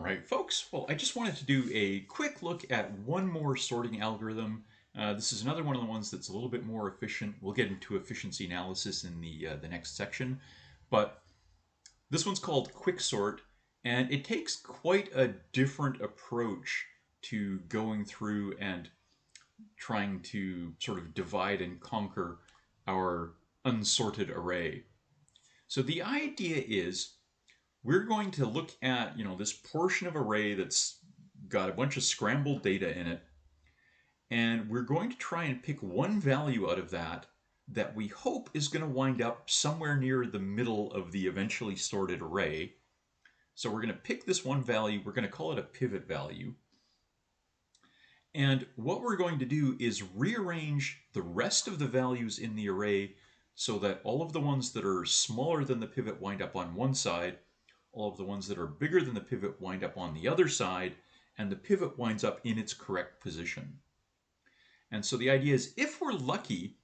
right, folks. Well, I just wanted to do a quick look at one more sorting algorithm. This is another one of the ones that's a little bit more efficient. We'll get into efficiency analysis in the next section, but this one's called quicksort, and it takes quite a different approach to going through and trying to sort of divide and conquer our unsorted array. So the idea is we're going to look at, this portion of array that's got a bunch of scrambled data in it, and we're going to try and pick one value out of that that we hope is going to wind up somewhere near the middle of the eventually sorted array. So we're going to pick this one value, we're going to call it a pivot value. And what we're going to do is rearrange the rest of the values in the array so that all of the ones that are smaller than the pivot wind up on one side, all of the ones that are bigger than the pivot wind up on the other side, and the pivot winds up in its correct position. And so the idea is, if we're lucky,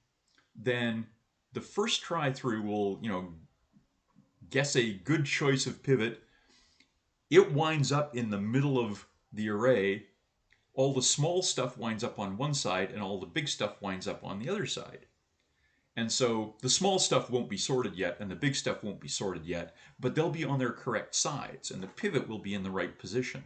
then the first try through will, guess a good choice of pivot. It winds up in the middle of the array. All the small stuff winds up on one side, and all the big stuff winds up on the other side. And so the small stuff won't be sorted yet, and the big stuff won't be sorted yet, but they'll be on their correct sides, and the pivot will be in the right position.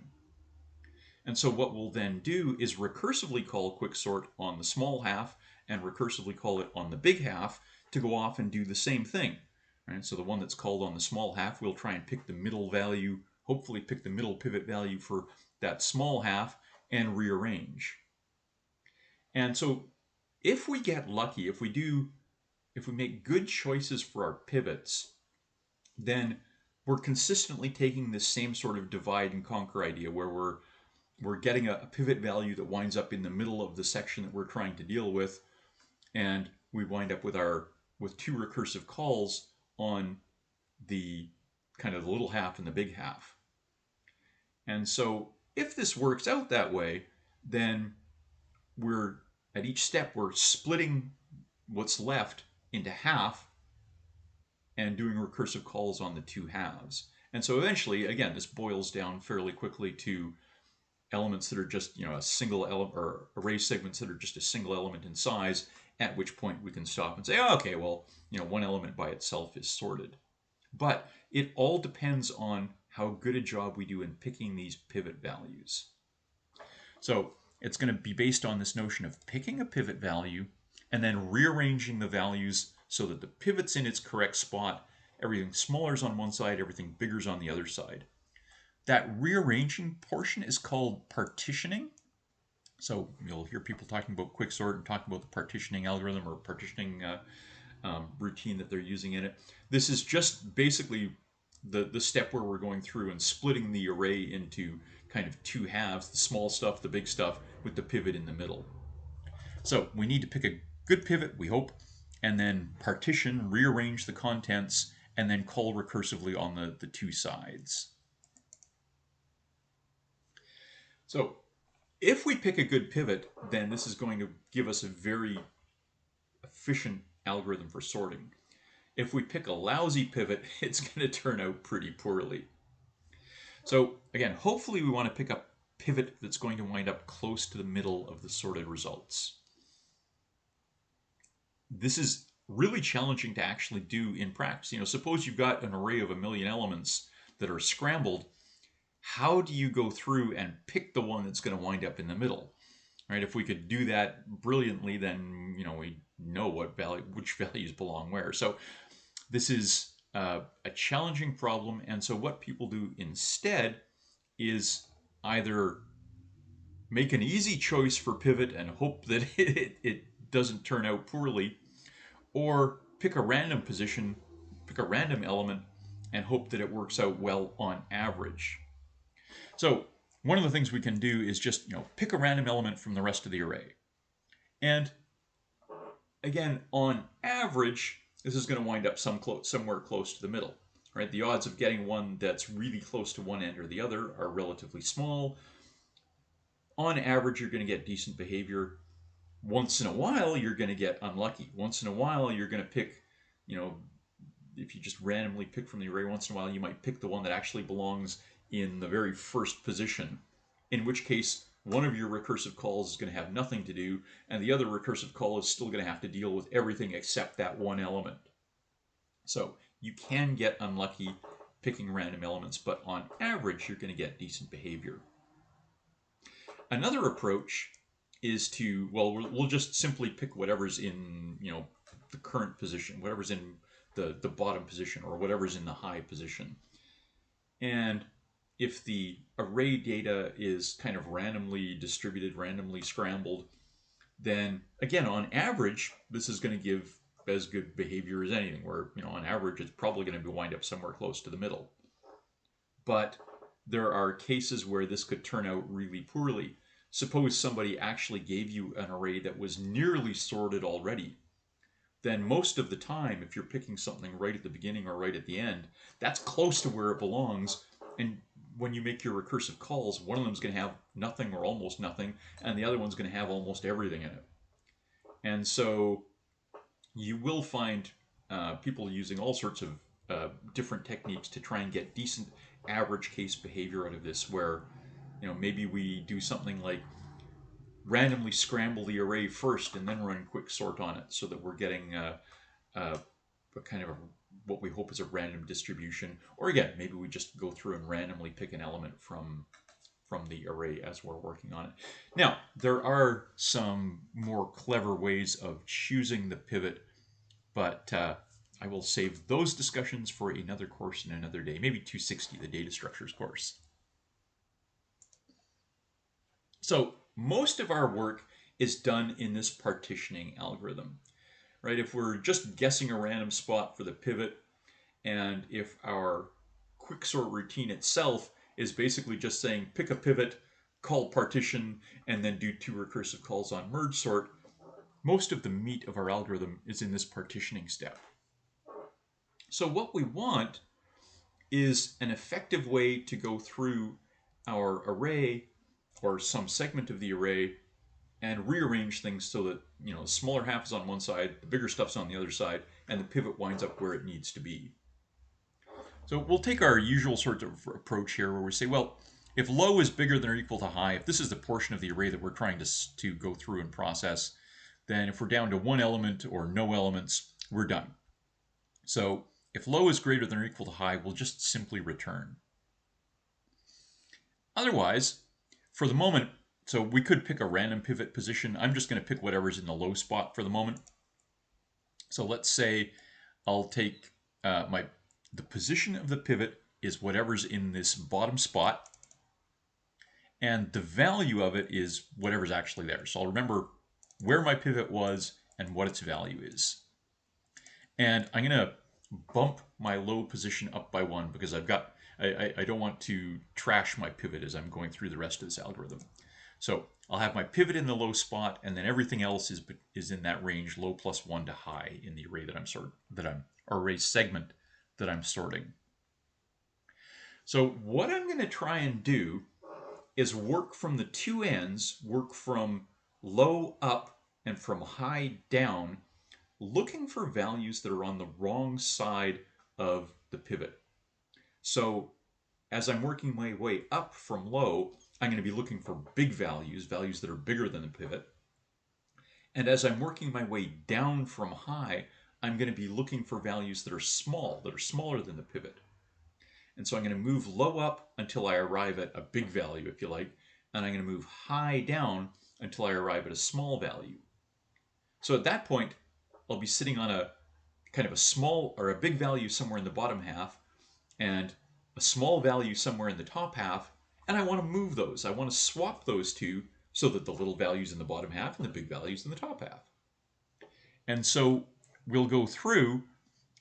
And so what we'll then do is recursively call quicksort on the small half and recursively call it on the big half to go off and do the same thing. Right? So the one that's called on the small half, we'll try and pick the middle value, hopefully pick the middle pivot value for that small half and rearrange. And so if we get lucky, if we make good choices for our pivots, then we're consistently taking this same sort of divide and conquer idea where we're getting a pivot value that winds up in the middle of the section that we're trying to deal with, and we wind up with two recursive calls on the kind of the little half and the big half. And so if this works out that way, then at each step we're splitting what's left into half and doing recursive calls on the two halves. And so eventually, again, this boils down fairly quickly to elements that are just, a single element, or array segments that are just a single element in size, at which point we can stop and say, oh, okay, well, one element by itself is sorted. But it all depends on how good a job we do in picking these pivot values. So it's going to be based on this notion of picking a pivot value and then rearranging the values so that the pivot's in its correct spot, everything smaller is on one side, everything bigger is on the other side. That rearranging portion is called partitioning. So you'll hear people talking about quicksort and talking about the partitioning algorithm or partitioning routine that they're using in it. This is just basically the step where we're going through and splitting the array into kind of two halves, the small stuff, the big stuff, with the pivot in the middle. So we need to pick a good pivot, we hope, and then partition, rearrange the contents, and then call recursively on the two sides. So if we pick a good pivot, then this is going to give us a very efficient algorithm for sorting. If we pick a lousy pivot, it's going to turn out pretty poorly. So again, hopefully we want to pick a pivot that's going to wind up close to the middle of the sorted results. This is really challenging to actually do in practice. Suppose you've got an array of 1 million elements that are scrambled. How do you go through and pick the one that's going to wind up in the middle? Right? If we could do that brilliantly, then we know which values belong where. So this is a challenging problem, and so what people do instead is either make an easy choice for pivot and hope that it doesn't turn out poorly, or pick a random position, pick a random element, and hope that it works out well on average. So one of the things we can do is just pick a random element from the rest of the array. And again, on average, this is going to wind up somewhere close to the middle. Right? The odds of getting one that's really close to one end or the other are relatively small. On average, you're going to get decent behavior. Once in a while, you're going to get unlucky. Once in a while, you're going to pick, if you just randomly pick from the array, once in a while, you might pick the one that actually belongs in the very first position, in which case one of your recursive calls is going to have nothing to do, and the other recursive call is still going to have to deal with everything except that one element. So you can get unlucky picking random elements, but on average, you're going to get decent behavior. Another approach is to, well, we'll just simply pick whatever's in, the current position, whatever's in the bottom position, or whatever's in the high position. And if the array data is kind of randomly distributed, randomly scrambled, then again, on average, this is going to give as good behavior as anything, where, on average, it's probably going to wind up somewhere close to the middle. But there are cases where this could turn out really poorly. Suppose somebody actually gave you an array that was nearly sorted already. Then most of the time, if you're picking something right at the beginning or right at the end, that's close to where it belongs. And when you make your recursive calls, one of them is going to have nothing or almost nothing, and the other one's going to have almost everything in it. And so you will find people using all sorts of different techniques to try and get decent average case behavior out of this, where maybe we do something like randomly scramble the array first and then run quicksort on it, so that we're getting a kind of what we hope is a random distribution. Or again, maybe we just go through and randomly pick an element from the array as we're working on it. Now, there are some more clever ways of choosing the pivot, but I will save those discussions for another course in another day, maybe 260, the data structures course. So most of our work is done in this partitioning algorithm, right? If we're just guessing a random spot for the pivot, and if our quicksort routine itself is basically just saying pick a pivot, call partition, and then do 2 recursive calls on merge sort, most of the meat of our algorithm is in this partitioning step. So what we want is an effective way to go through our array or some segment of the array and rearrange things so that the smaller half is on one side, the bigger stuff's on the other side, and the pivot winds up where it needs to be. So we'll take our usual sort of approach here, where we say, well, if low is bigger than or equal to high, if this is the portion of the array that we're trying to go through and process, then if we're down to 1 element or no elements, we're done. So if low is greater than or equal to high, we'll just simply return. Otherwise, for the moment, so we could pick a random pivot position. I'm just going to pick whatever's in the low spot for the moment. So let's say I'll take the position of the pivot is whatever's in this bottom spot, and the value of it is whatever's actually there. So I'll remember where my pivot was and what its value is. And I'm going to bump my low position up by 1 because I don't want to trash my pivot as I'm going through the rest of this algorithm. So I'll have my pivot in the low spot, and then everything else is in that range, low plus 1 to high, in the array array segment that I'm sorting. So what I'm going to try and do is work from the 2 ends, work from low up and from high down, looking for values that are on the wrong side of the pivot. So as I'm working my way up from low, I'm going to be looking for big values that are bigger than the pivot. And as I'm working my way down from high, I'm going to be looking for values that are smaller than the pivot. And so I'm going to move low up until I arrive at a big value, if you like, and I'm going to move high down until I arrive at a small value. So at that point, I'll be sitting on a kind of a small or a big value somewhere in the bottom half and a small value somewhere in the top half, and I want to move those. I want to swap those two so that the little value's in the bottom half and the big value's in the top half. And so we'll go through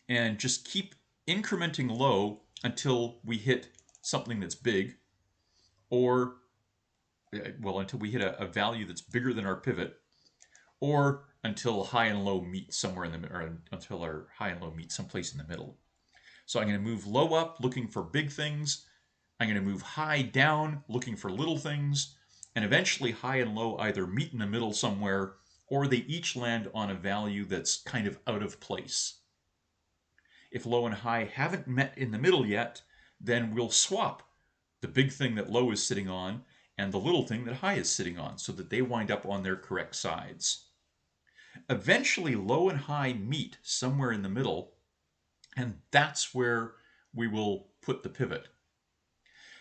and just keep incrementing low until we hit something that's big, or, well, until we hit a value that's bigger than our pivot, or until high and low meet somewhere in the middle, or until our high and low meet someplace in the middle. So I'm going to move low up, looking for big things. I'm going to move high down, looking for little things. And eventually high and low either meet in the middle somewhere, or they each land on a value that's kind of out of place. If low and high haven't met in the middle yet, then we'll swap the big thing that low is sitting on and the little thing that high is sitting on, so that they wind up on their correct sides. Eventually, low and high meet somewhere in the middle, and that's where we will put the pivot.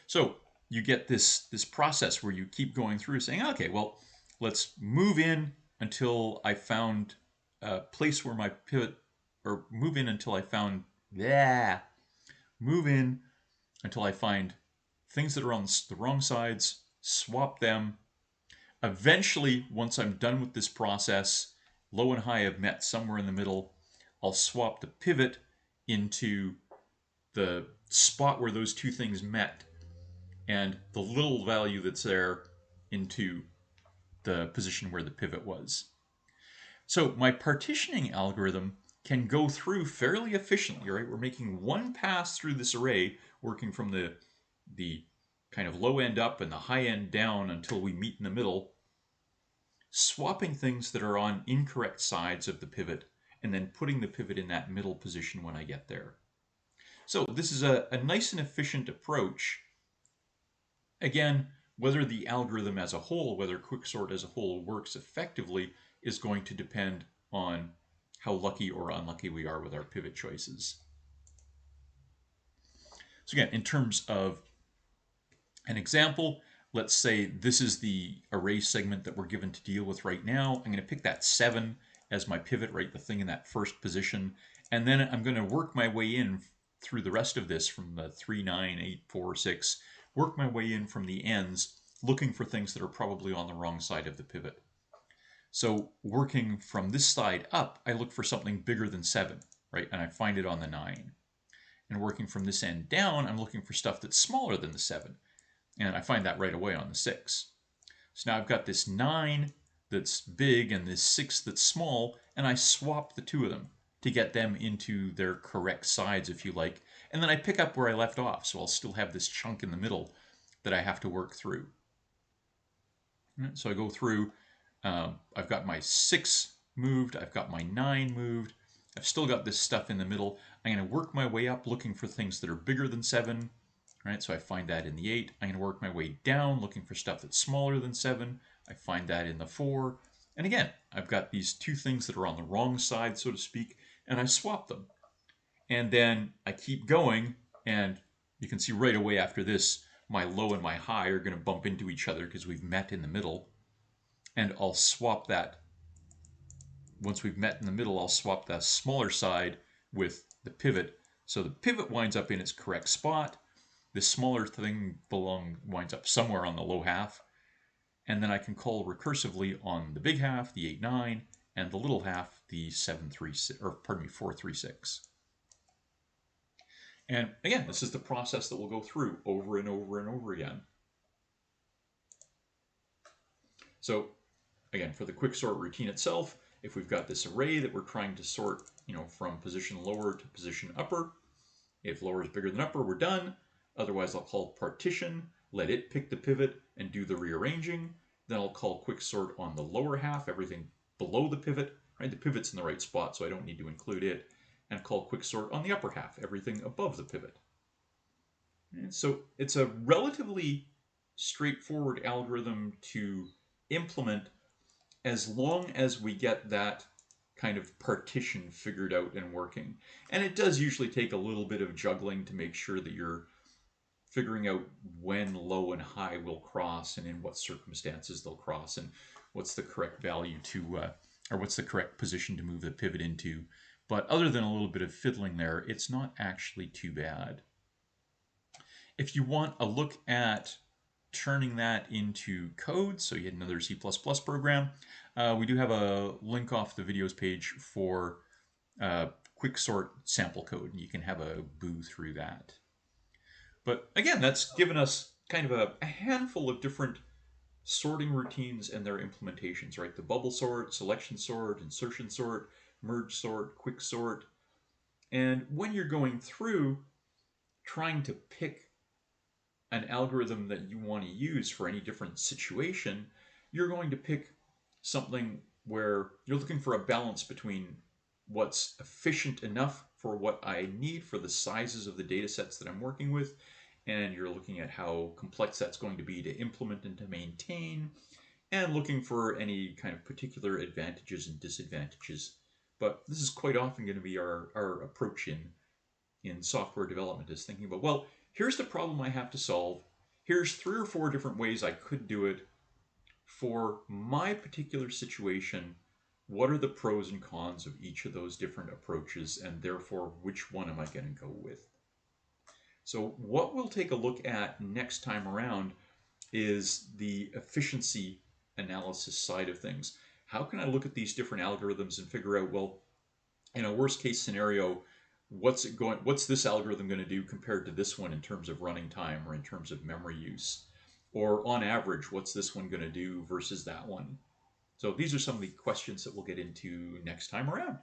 So you get this process where you keep going through saying, okay, well, let's move in until I found a place where my pivot, or move in until I found, move in until I find things that are on the wrong sides, swap them. Eventually, once I'm done with this process, low and high have met somewhere in the middle, I'll swap the pivot into the spot where those two things met, and the little value that's there into the position where the pivot was. So my partitioning algorithm can go through fairly efficiently, right? We're making one pass through this array, working from the kind of low end up and the high end down until we meet in the middle, swapping things that are on incorrect sides of the pivot, and then putting the pivot in that middle position when I get there. So this is a nice and efficient approach. Again, whether the algorithm as a whole, whether quicksort as a whole works effectively, is going to depend on how lucky or unlucky we are with our pivot choices. So again, in terms of an example, let's say this is the array segment that we're given to deal with right now. I'm going to pick that 7 as my pivot, right, the thing in that first position, and then I'm going to work my way in through the rest of this from the 3, 9, 8, 4, 6, work my way in from the ends, looking for things that are probably on the wrong side of the pivot. So working from this side up, I look for something bigger than 7, right, and I find it on the 9. And working from this end down, I'm looking for stuff that's smaller than the 7, and I find that right away on the 6. So now I've got this 9 that's big and this 6 that's small, and I swap the two of them to get them into their correct sides, if you like, and then I pick up where I left off, so I'll still have this chunk in the middle that I have to work through. So I go through, I've got my 6 moved, I've got my 9 moved, I've still got this stuff in the middle. I'm going to work my way up looking for things that are bigger than 7, right? So I find that in the 8. I'm going to work my way down looking for stuff that's smaller than 7. I find that in the 4. And again, I've got these two things that are on the wrong side, so to speak, and I swap them. And then I keep going, and you can see right away after this, my low and my high are going to bump into each other because we've met in the middle. And I'll swap that. Once we've met in the middle, I'll swap the smaller side with the pivot. So the pivot winds up in its correct spot. This smaller thing winds up somewhere on the low half. And then I can call recursively on the big half, the 8, 9, and the little half, the 7, 3, 6, or pardon me, 4, 3, 6. And again, this is the process that we'll go through over and over and over again. So again, for the quicksort routine itself, if we've got this array that we're trying to sort, from position lower to position upper, if lower is bigger than upper, we're done. Otherwise, I'll call partition, let it pick the pivot and do the rearranging. Then I'll call quicksort on the lower half, everything below the pivot, right? The pivot's in the right spot, so I don't need to include it. And call quicksort on the upper half, everything above the pivot. And so it's a relatively straightforward algorithm to implement as long as we get that kind of partition figured out and working. And it does usually take a little bit of juggling to make sure that you're figuring out when low and high will cross and in what circumstances they'll cross and what's the correct value to, or what's the correct position to move the pivot into. But other than a little bit of fiddling there, it's not actually too bad. If you want a look at turning that into code, so you had another C++ program, we do have a link off the videos page for quicksort sample code, and you can have a boo through that. But again, that's given us kind of a handful of different sorting routines and their implementations, right? The bubble sort, selection sort, insertion sort, merge sort, quicksort. And when you're going through trying to pick an algorithm that you want to use for any different situation, you're going to pick something where you're looking for a balance between what's efficient enough for what I need for the sizes of the data sets that I'm working with, and you're looking at how complex that's going to be to implement and to maintain, and looking for any kind of particular advantages and disadvantages. But this is quite often going to be our approach in software development, is thinking about, well, here's the problem I have to solve. Here's 3 or 4 different ways I could do it. For my particular situation, what are the pros and cons of each of those different approaches, and therefore which one am I going to go with? So what we'll take a look at next time around is the efficiency analysis side of things. How can I look at these different algorithms and figure out, well, in a worst case scenario, what's this algorithm going to do compared to this one in terms of running time or in terms of memory use? Or on average, what's this one going to do versus that one? So these are some of the questions that we'll get into next time around.